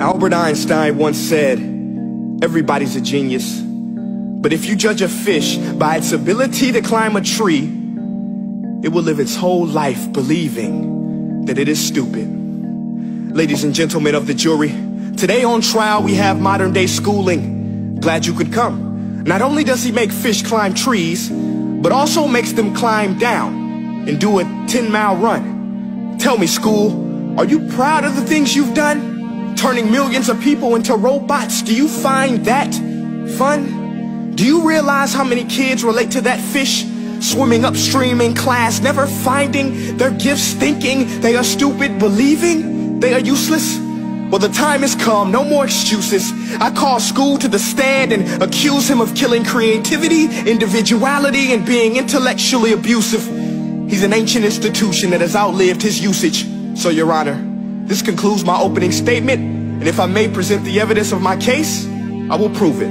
Albert Einstein once said, everybody's a genius, but if you judge a fish by its ability to climb a tree, it will live its whole life believing that it is stupid. Ladies and gentlemen of the jury, today on trial we have modern day schooling. Glad you could come. Not only does he make fish climb trees, but also makes them climb down and do a 10-mile run. Tell me, school, are you proud of the things you've done? Turning millions of people into robots, do you find that fun? Do you realize how many kids relate to that fish swimming upstream in class, never finding their gifts, thinking they are stupid, believing they are useless? Well, the time has come, no more excuses. I call school to the stand and accuse him of killing creativity, individuality, and being intellectually abusive. He's an ancient institution that has outlived his usage. So, Your Honor, this concludes my opening statement, and if I may present the evidence of my case, I will prove it.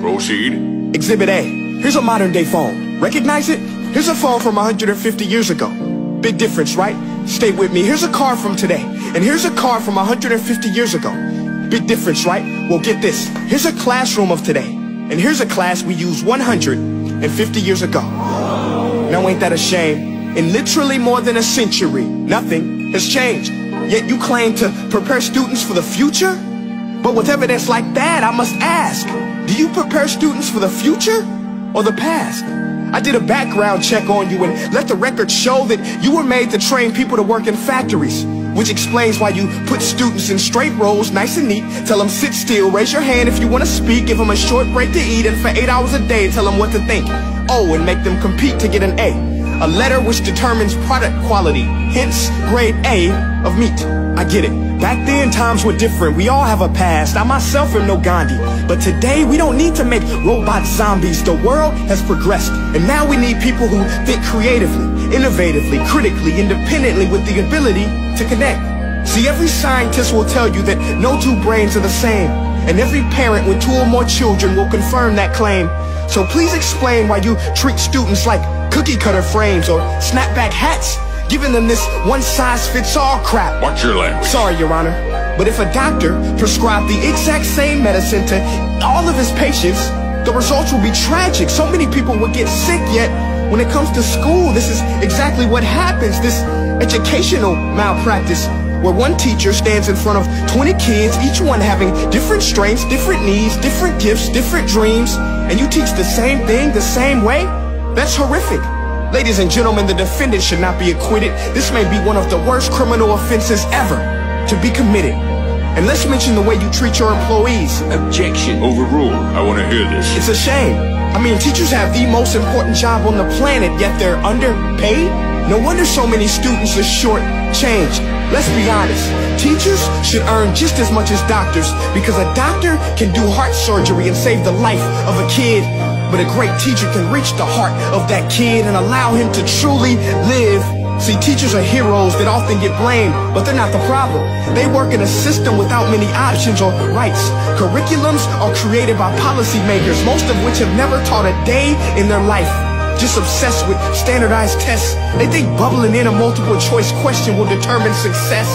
Proceed. Exhibit A. Here's a modern day phone. Recognize it? Here's a phone from 150 years ago. Big difference, right? Stay with me. Here's a car from today, and here's a car from 150 years ago. Big difference, right? Well, get this. Here's a classroom of today, and here's a class we used 150 years ago. Now, ain't that a shame? In literally more than a century, nothing has changed. Yet you claim to prepare students for the future? But with evidence like that, I must ask, do you prepare students for the future or the past? I did a background check on you and let the record show that you were made to train people to work in factories, which explains why you put students in straight rows, nice and neat, tell them sit still, raise your hand if you want to speak, give them a short break to eat, and for 8 hours a day tell them what to think. Oh, and make them compete to get an A letter which determines product quality, hence grade A of meat. I get it. Back then, times were different. We all have a past. I myself am no Gandhi. But today, we don't need to make robot zombies. The world has progressed. And now we need people who think creatively, innovatively, critically, independently, with the ability to connect. See, every scientist will tell you that no two brains are the same. And every parent with 2 or more children will confirm that claim. So please explain why you treat students like cookie cutter frames or snapback hats, giving them this one-size-fits-all crap. Watch your language. Sorry, Your Honor, but if a doctor prescribed the exact same medicine to all of his patients, the results will be tragic. So many people will get sick, yet when it comes to school, this is exactly what happens. This educational malpractice, where one teacher stands in front of 20 kids, each one having different strengths, different needs, different gifts, different dreams, and you teach the same thing the same way? That's horrific. Ladies and gentlemen, the defendant should not be acquitted. This may be one of the worst criminal offenses ever to be committed. And let's mention the way you treat your employees. Objection. Overruled. I want to hear this. It's a shame. I mean, teachers have the most important job on the planet, yet they're underpaid? No wonder so many students are short-changed. Let's be honest. Teachers should earn just as much as doctors, because a doctor can do heart surgery and save the life of a kid. But a great teacher can reach the heart of that kid and allow him to truly live. See, teachers are heroes that often get blamed, but they're not the problem. They work in a system without many options or rights. Curriculums are created by policymakers, most of which have never taught a day in their life. Just obsessed with standardized tests. They think bubbling in a multiple choice question will determine success.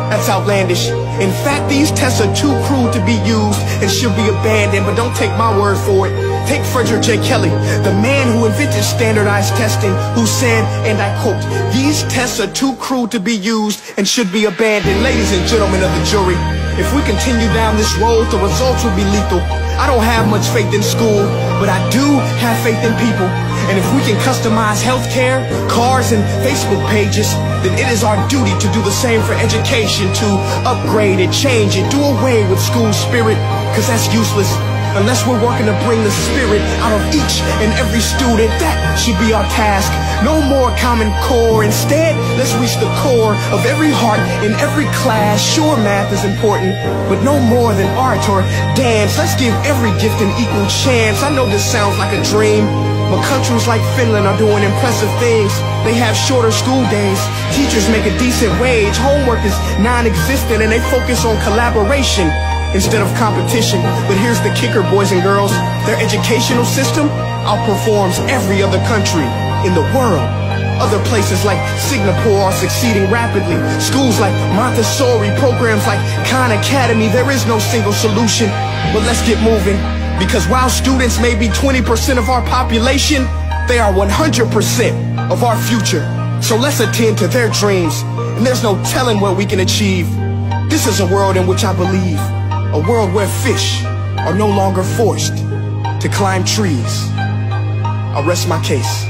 That's outlandish. In fact, these tests are too cruel to be used and should be abandoned, but don't take my word for it. Take Frederick J. Kelly, the man who invented standardized testing, who said, and I quote, "These tests are too cruel to be used and should be abandoned." Ladies and gentlemen of the jury, if we continue down this road, the results will be lethal. I don't have much faith in school, but I do have faith in people. And if we can customize healthcare, cars, and Facebook pages, then it is our duty to do the same for education, to upgrade it, change it, do away with school spirit, because that's useless. Unless we're working to bring the spirit out of each and every student, that should be our task. No more Common Core. Instead, let's reach the core of every heart in every class. Sure, math is important, but no more than art or dance. Let's give every gift an equal chance. I know this sounds like a dream, but countries like Finland are doing impressive things. They have shorter school days. Teachers make a decent wage. Homework is non-existent, and they focus on collaboration instead of competition. But here's the kicker, boys and girls. Their educational system outperforms every other country in the world. Other places like Singapore are succeeding rapidly. Schools like Montessori, programs like Khan Academy. There is no single solution, but let's get moving. Because while students may be 20% of our population, they are 100% of our future. So let's attend to their dreams, and there's no telling what we can achieve. This is a world in which I believe, a world where fish are no longer forced to climb trees. I'll rest my case.